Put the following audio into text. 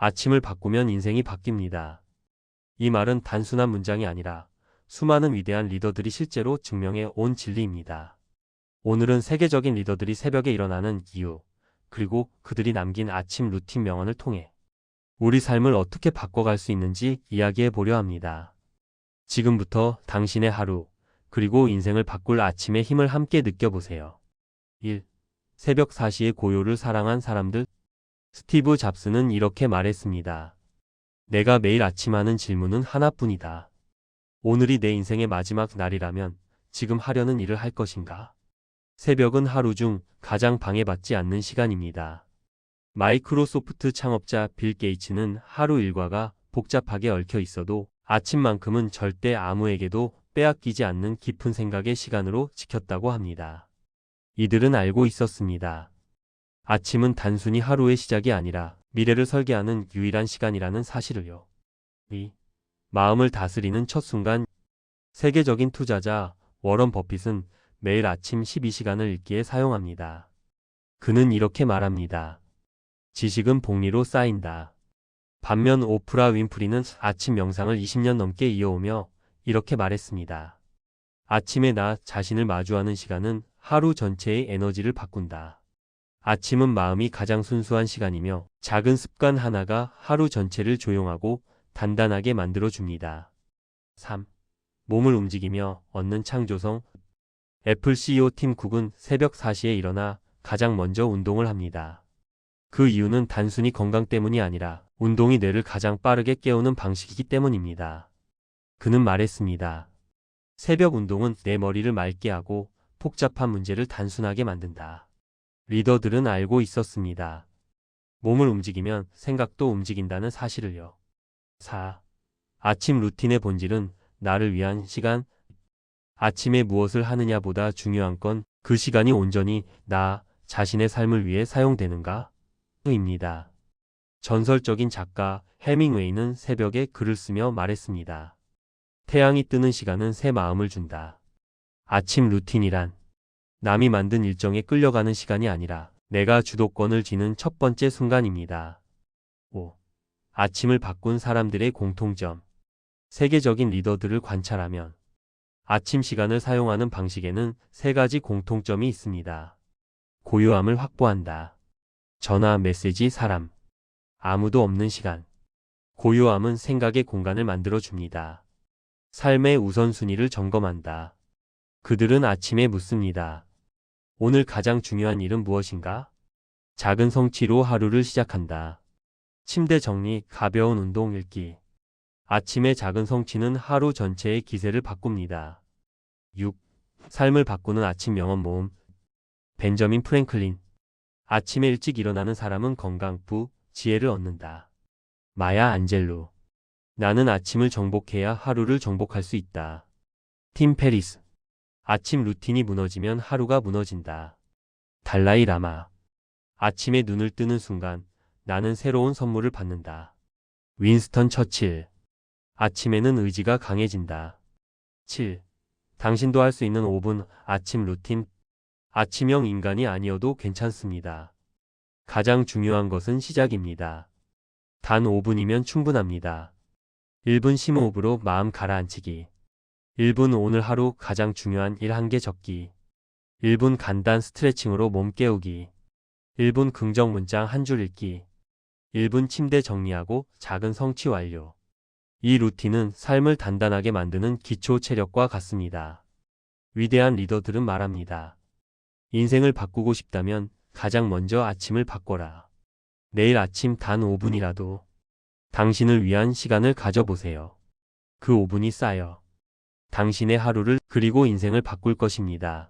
아침을 바꾸면 인생이 바뀝니다. 이 말은 단순한 문장이 아니라 수많은 위대한 리더들이 실제로 증명해 온 진리입니다. 오늘은 세계적인 리더들이 새벽에 일어나는 이유, 그리고 그들이 남긴 아침 루틴 명언을 통해 우리 삶을 어떻게 바꿔갈 수 있는지 이야기해 보려 합니다. 지금부터 당신의 하루, 그리고 인생을 바꿀 아침의 힘을 함께 느껴보세요. 1. 새벽 4시의 고요를 사랑한 사람들. 스티브 잡스는 이렇게 말했습니다. 내가 매일 아침 하는 질문은 하나뿐이다. 오늘이 내 인생의 마지막 날이라면 지금 하려는 일을 할 것인가? 새벽은 하루 중 가장 방해받지 않는 시간입니다. 마이크로소프트 창업자 빌 게이츠는 하루 일과가 복잡하게 얽혀 있어도 아침만큼은 절대 아무에게도 빼앗기지 않는 깊은 생각의 시간으로 지켰다고 합니다. 이들은 알고 있었습니다. 아침은 단순히 하루의 시작이 아니라 미래를 설계하는 유일한 시간이라는 사실을요. 2. 마음을 다스리는 첫 순간. 세계적인 투자자 워런 버핏은 매일 아침 12시간을 읽기에 사용합니다. 그는 이렇게 말합니다. 지식은 복리로 쌓인다. 반면 오프라 윈프리는 아침 명상을 20년 넘게 이어오며 이렇게 말했습니다. 아침에 나 자신을 마주하는 시간은 하루 전체의 에너지를 바꾼다. 아침은 마음이 가장 순수한 시간이며 작은 습관 하나가 하루 전체를 조용하고 단단하게 만들어줍니다. 3. 몸을 움직이며 얻는 창조성. 애플 CEO 팀 쿡은 새벽 4시에 일어나 가장 먼저 운동을 합니다. 그 이유는 단순히 건강 때문이 아니라 운동이 뇌를 가장 빠르게 깨우는 방식이기 때문입니다. 그는 말했습니다. 새벽 운동은 내 머리를 맑게 하고 복잡한 문제를 단순하게 만든다. 리더들은 알고 있었습니다. 몸을 움직이면 생각도 움직인다는 사실을요. 4. 아침 루틴의 본질은 나를 위한 시간. 아침에 무엇을 하느냐보다 중요한 건 그 시간이 온전히 나 자신의 삶을 위해 사용되는가? 입니다. 전설적인 작가 해밍웨이는 새벽에 글을 쓰며 말했습니다. 태양이 뜨는 시간은 새 마음을 준다. 아침 루틴이란 남이 만든 일정에 끌려가는 시간이 아니라 내가 주도권을 쥐는 첫 번째 순간입니다. 5. 아침을 바꾼 사람들의 공통점. 세계적인 리더들을 관찰하면 아침 시간을 사용하는 방식에는 세 가지 공통점이 있습니다. 고요함을 확보한다. 전화, 메시지, 사람. 아무도 없는 시간. 고요함은 생각의 공간을 만들어줍니다. 삶의 우선순위를 점검한다. 그들은 아침에 묻습니다. 오늘 가장 중요한 일은 무엇인가? 작은 성취로 하루를 시작한다. 침대 정리, 가벼운 운동, 읽기. 아침의 작은 성취는 하루 전체의 기세를 바꿉니다. 6. 삶을 바꾸는 아침 명언 모음. 벤저민 프랭클린. 아침에 일찍 일어나는 사람은 건강, 지혜를 얻는다. 마야 안젤루. 나는 아침을 정복해야 하루를 정복할 수 있다. 팀 페리스. 아침 루틴이 무너지면 하루가 무너진다. 달라이 라마. 아침에 눈을 뜨는 순간 나는 새로운 선물을 받는다. 윈스턴 처칠. 아침에는 의지가 강해진다. 7. 당신도 할 수 있는 5분 아침 루틴. 아침형 인간이 아니어도 괜찮습니다. 가장 중요한 것은 시작입니다. 단 5분이면 충분합니다. 1분 심호흡으로 마음 가라앉히기. 1분 오늘 하루 가장 중요한 일 1개 적기. 1분 간단 스트레칭으로 몸 깨우기. 1분 긍정 문장 한 줄 읽기. 1분 침대 정리하고 작은 성취 완료. 이 루틴은 삶을 단단하게 만드는 기초 체력과 같습니다. 위대한 리더들은 말합니다. 인생을 바꾸고 싶다면 가장 먼저 아침을 바꿔라. 내일 아침 단 5분이라도 당신을 위한 시간을 가져보세요. 그 5분이 쌓여 당신의 하루를 그리고 인생을 바꿀 것입니다.